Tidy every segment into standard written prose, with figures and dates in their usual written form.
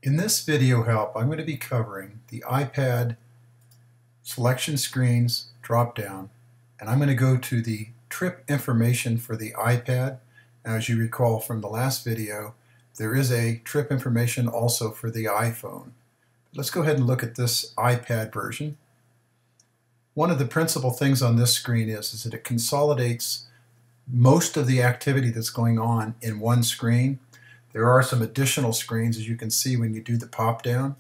In this video help, I'm going to be covering the iPad selection screens drop-down, and I'm going to go to the trip information for the iPad. Now, as you recall from the last video, there is a trip information also for the iPhone. Let's go ahead and look at this iPad version. One of the principal things on this screen is that it consolidates most of the activity that's going on in one screen. There are some additional screens, as you can see when you do the pop down.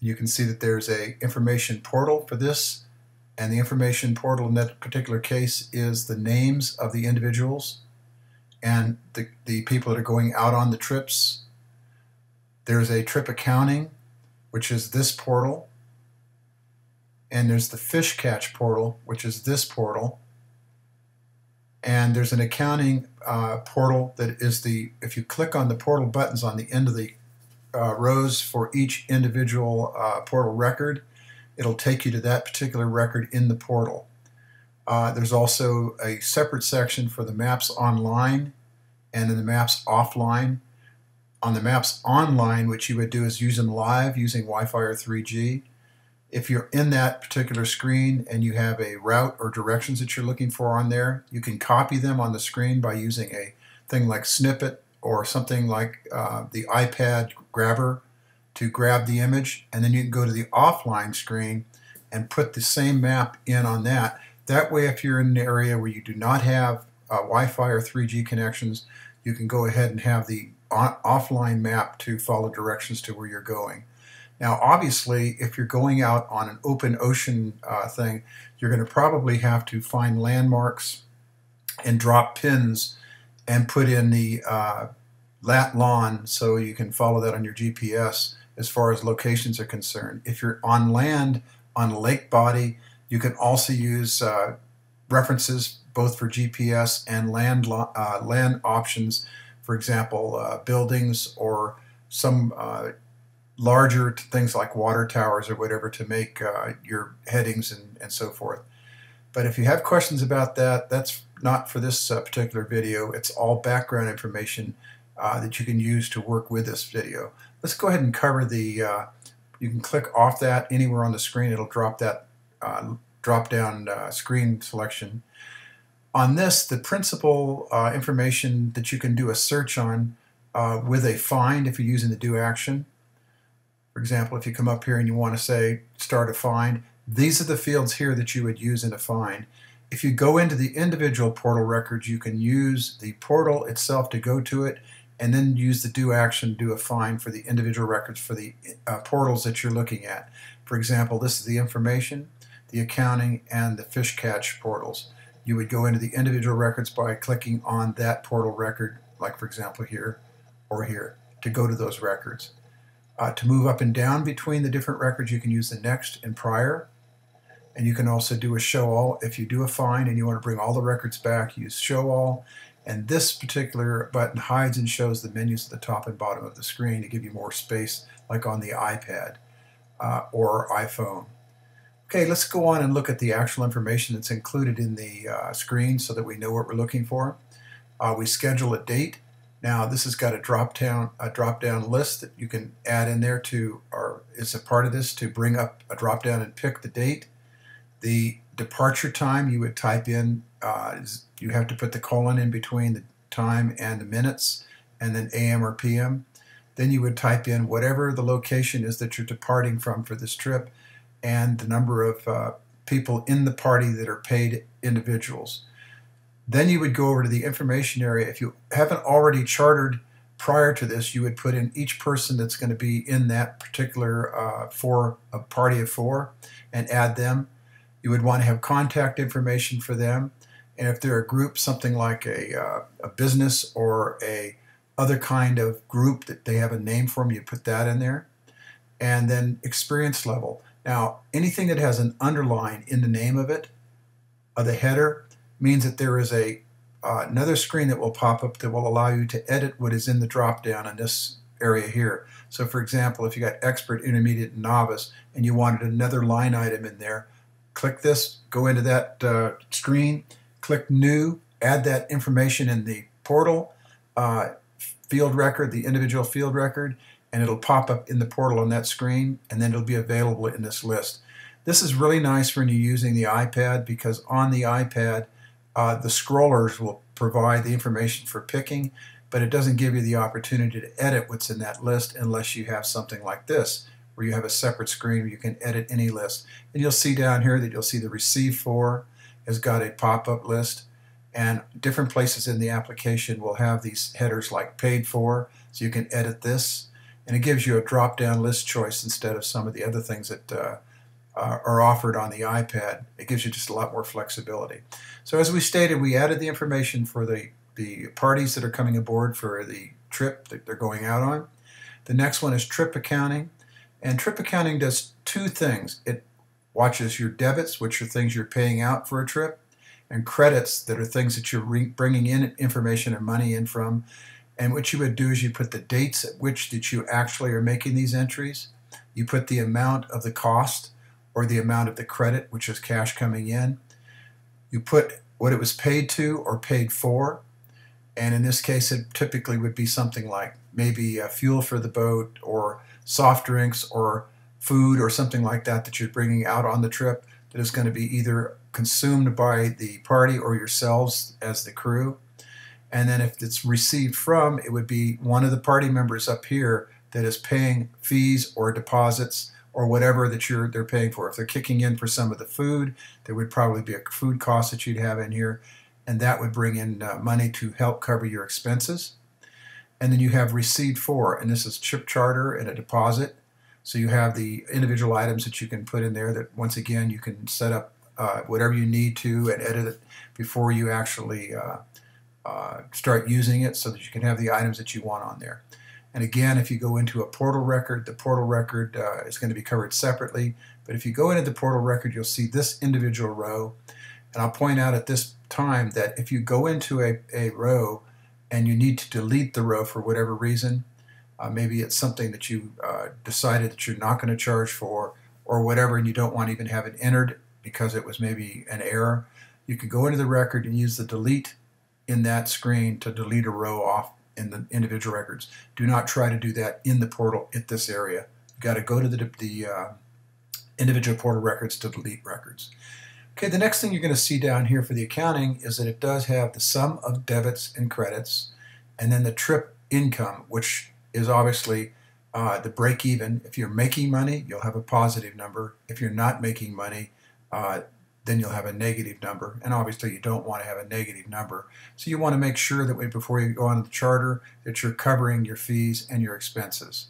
You can see that there's a information portal for this, and the information portal in that particular case is the names of the individuals and the people that are going out on the trips. There's a trip accounting, which is this portal, and there's the fish catch portal, which is this portal. And there's an accounting portal that is if you click on the portal buttons on the end of the rows for each individual portal record, it'll take you to that particular record in the portal. There's also a separate section for the maps online and in the maps offline. On the maps online, what you would do is use them live using Wi-Fi or 3G. If you're in that particular screen and you have a route or directions that you're looking for on there, you can copy them on the screen by using a thing like Snippet or something like the iPad grabber to grab the image, and then you can go to the offline screen and put the same map in on that. That way, if you're in an area where you do not have Wi-Fi or 3G connections, you can go ahead and have the offline map to follow directions to where you're going. Now, obviously, if you're going out on an open ocean thing, you're going to probably have to find landmarks and drop pins and put in the lat long so you can follow that on your GPS as far as locations are concerned. If you're on land, on a lake body, you can also use references both for GPS and land options. For example, buildings or some larger things like water towers or whatever to make your headings and so forth. But if you have questions about that, that's not for this particular video. It's all background information that you can use to work with this video. Let's go ahead and cover the, you can click off that anywhere on the screen. It'll drop that drop down screen selection. On this, the principal information that you can do a search on with a find if you're using the do action. For example, if you come up here and you want to say start a find, these are the fields here that you would use in a find. If you go into the individual portal records, you can use the portal itself to go to it and then use the do action, do a find for the individual records for the portals that you're looking at. For example, this is the information, the accounting, and the fish catch portals. You would go into the individual records by clicking on that portal record, like for example here or here, to go to those records. To move up and down between the different records, you can use the next and prior. And you can also do a show all. If you do a find and you want to bring all the records back, use show all. And this particular button hides and shows the menus at the top and bottom of the screen to give you more space, like on the iPad or iPhone. Okay, let's go on and look at the actual information that's included in the screen so that we know what we're looking for. We schedule a date. Now, this has got a drop-down list that you can add in there to, or is a part of this, to bring up a drop-down and pick the date. The departure time you would type in, you have to put the colon in between the time and the minutes, and then AM or PM. Then you would type in whatever the location is that you're departing from for this trip, and the number of people in the party that are paid individuals. Then you would go over to the information area. If you haven't already chartered prior to this, you would put in each person that's going to be in that particular for a party of 4 and add them. You would want to have contact information for them. And if they're a group, something like a business or a other kind of group that they have a name for them, you put that in there. And then experience level. Now, anything that has an underline in the name of it, the header, means that there is another screen that will pop up that will allow you to edit what is in the drop-down in this area here. So for example, if you got expert, intermediate, and novice, and you wanted another line item in there, click this, go into that screen, click new, add that information in the portal field record, the individual field record, and it'll pop up in the portal on that screen, and then it'll be available in this list. This is really nice when you're using the iPad, because on the iPad the scrollers will provide the information for picking, but it doesn't give you the opportunity to edit what's in that list unless you have something like this, where you have a separate screen where you can edit any list. And you'll see down here that you'll see the Receive For has got a pop-up list, and different places in the application will have these headers like Paid For, so you can edit this, and it gives you a drop-down list choice instead of some of the other things that are offered on the iPad. It gives you just a lot more flexibility. So as we stated, we added the information for the parties that are coming aboard for the trip that they're going out on. The next one is trip accounting, and trip accounting does two things. It watches your debits, which are things you're paying out for a trip, and credits, that are things that you're bringing in information and money in from. And what you would do is you put the dates at which that you actually are making these entries. You put the amount of the cost, or the amount of the credit, which is cash coming in. You put what it was paid to or paid for, and in this case it typically would be something like maybe fuel for the boat, or soft drinks, or food, or something like that that you're bringing out on the trip that is going to be either consumed by the party or yourselves as the crew. And then if it's received from, it would be one of the party members up here that is paying fees or deposits or whatever that they're paying for. If they're kicking in for some of the food, there would probably be a food cost that you'd have in here, and that would bring in money to help cover your expenses. And then you have Received For, and this is trip charter and a deposit. So you have the individual items that you can put in there that, once again, you can set up whatever you need to and edit it before you actually start using it, so that you can have the items that you want on there. And again, if you go into a portal record, the portal record is going to be covered separately. But if you go into the portal record, you'll see this individual row. And I'll point out at this time that if you go into a row and you need to delete the row for whatever reason, maybe it's something that you decided that you're not going to charge for, or whatever, and you don't want to even have it entered because it was maybe an error, you can go into the record and use the delete in that screen to delete a row off in the individual records. Do not try to do that in the portal at this area. You've got to go to the individual portal records to delete records. Okay, the next thing you're going to see down here for the accounting is that it does have the sum of debits and credits, and then the trip income, which is obviously the break even. If you're making money, you'll have a positive number. If you're not making money, then you'll have a negative number, and obviously you don't want to have a negative number. So you want to make sure that before you go on the charter that you're covering your fees and your expenses.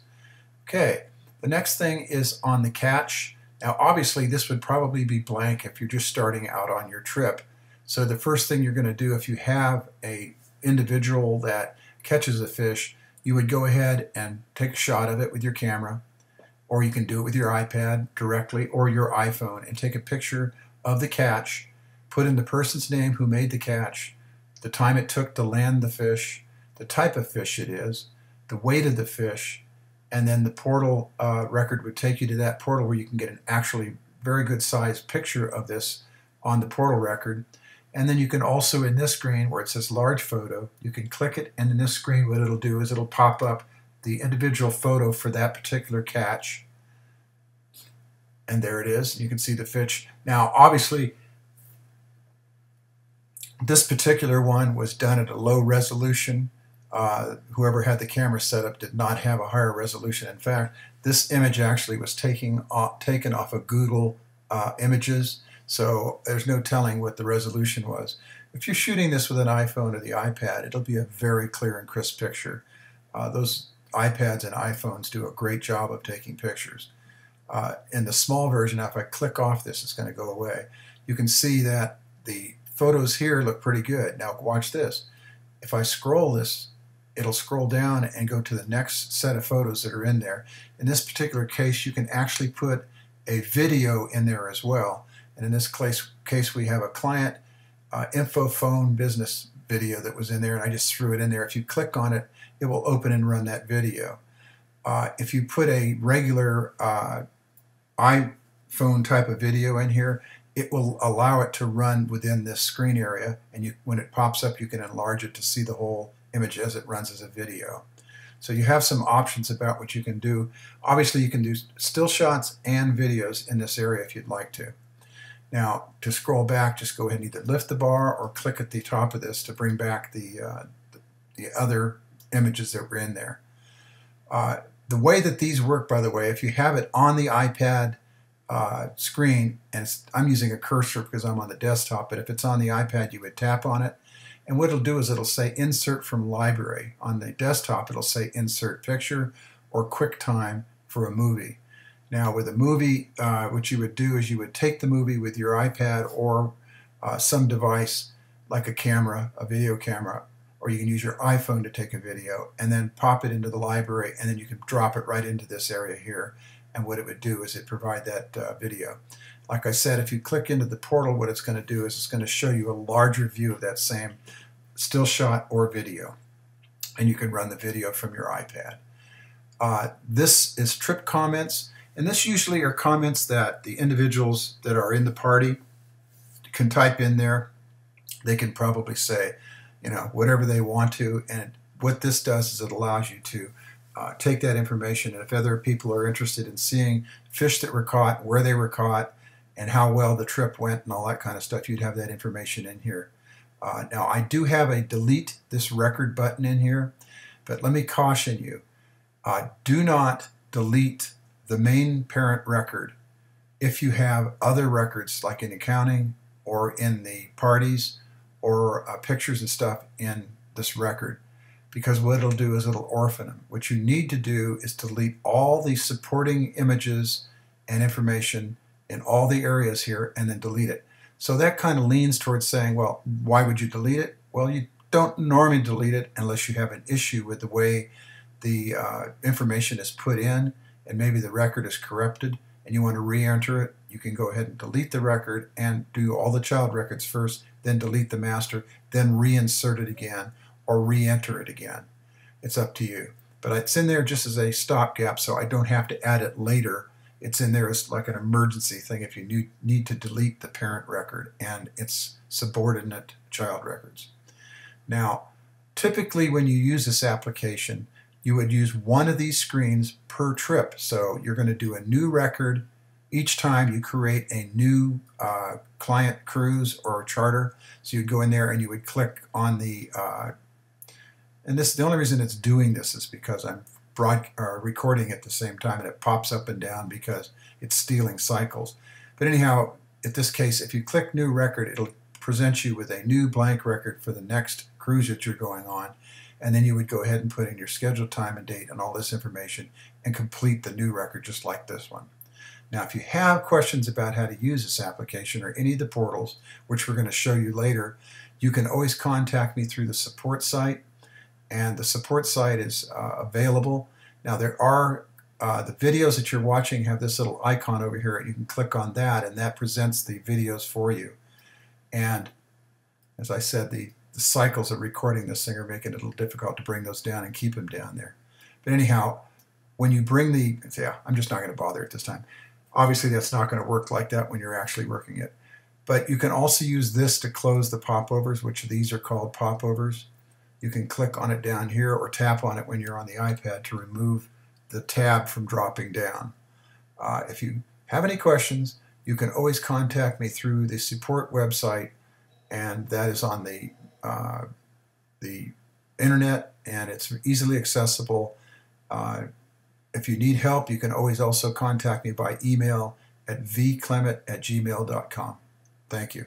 Okay, the next thing is on the catch. Now obviously this would probably be blank if you're just starting out on your trip. So the first thing you're going to do, if you have a individual that catches a fish, you would go ahead and take a shot of it with your camera, or you can do it with your iPad directly or your iPhone and take a picture of the catch, put in the person's name who made the catch, the time it took to land the fish, the type of fish it is, the weight of the fish, and then the portal record would take you to that portal where you can get an actually very good sized picture of this on the portal record. And then you can also, in this screen where it says large photo, you can click it, and in this screen what it'll do is it'll pop up the individual photo for that particular catch. And there it is. You can see the fish. Now, obviously, this particular one was done at a low resolution. Whoever had the camera set up did not have a higher resolution. In fact, this image actually was taken off of Google Images, so there's no telling what the resolution was. If you're shooting this with an iPhone or the iPad, it'll be a very clear and crisp picture. Those iPads and iPhones do a great job of taking pictures. In the small version, if I click off this, it's going to go away. You can see that the photos here look pretty good. Now watch this. If I scroll this, it'll scroll down and go to the next set of photos that are in there. In this particular case, you can actually put a video in there as well. And in this case we have a client info phone business video that was in there, and I just threw it in there. If you click on it, it will open and run that video. If you put a regular iPhone type of video in here, it will allow it to run within this screen area, and when it pops up, you can enlarge it to see the whole image as it runs as a video. So you have some options about what you can do. Obviously, you can do still shots and videos in this area if you'd like to. Now, to scroll back, just go ahead and either lift the bar or click at the top of this to bring back the other images that were in there. The way that these work, by the way, if you have it on the iPad screen, and I'm using a cursor because I'm on the desktop, but if it's on the iPad, you would tap on it. And what it'll do is it'll say Insert from Library. On the desktop, it'll say Insert Picture or QuickTime for a movie. Now, with a movie, what you would do is you would take the movie with your iPad or some device like a camera, a video camera, or you can use your iPhone to take a video and then pop it into the library, and then you can drop it right into this area here. And what it would do is it provide that video. Like I said, if you click into the portal, what it's going to do is it's going to show you a larger view of that same still shot or video. And you can run the video from your iPad. This is trip comments. And this usually are comments that the individuals that are in the party can type in there. They can probably say, you know, whatever they want to. And what this does is it allows you to take that information, and if other people are interested in seeing fish that were caught, where they were caught, and how well the trip went and all that kind of stuff, you'd have that information in here. Now, I do have a delete this record button in here, but let me caution you, do not delete the main parent record if you have other records like in accounting or in the parties or pictures and stuff in this record, because what it'll do is it'll orphan them. What you need to do is delete all the supporting images and information in all the areas here and then delete it. So that kind of leans towards saying, well, why would you delete it? Well, you don't normally delete it unless you have an issue with the way the information is put in and maybe the record is corrupted and you want to re-enter it. You can go ahead and delete the record and do all the child records first, then delete the master, then reinsert it again or re-enter it again. It's up to you. But it's in there just as a stopgap, so I don't have to add it later. It's in there as like an emergency thing if you need to delete the parent record and its subordinate child records. Now, typically when you use this application, you would use one of these screens per trip. So you're going to do a new record each time you create a new client cruise or charter. So you'd go in there and you would click on the and this, the only reason it's doing this is because I'm recording at the same time and it pops up and down because it's stealing cycles. But anyhow, in this case, if you click new record, it'll present you with a new blank record for the next cruise that you're going on. And then you would go ahead and put in your scheduled time and date and all this information and complete the new record just like this one. Now, if you have questions about how to use this application or any of the portals, which we're going to show you later, you can always contact me through the support site. And the support site is available. Now there are, the videos that you're watching have this little icon over here. You can click on that and that presents the videos for you. And as I said, the cycles of recording this thing are making it a little difficult to bring those down and keep them down there. But anyhow, when you bring I'm just not going to bother at this time. Obviously that's not going to work like that when you're actually working it. But you can also use this to close the popovers, which these are called popovers. You can click on it down here or tap on it when you're on the iPad to remove the tab from dropping down. If you have any questions, you can always contact me through the support website, and that is on the internet, and it's easily accessible. If you need help, you can always also contact me by email at vclement@gmail.com. Thank you.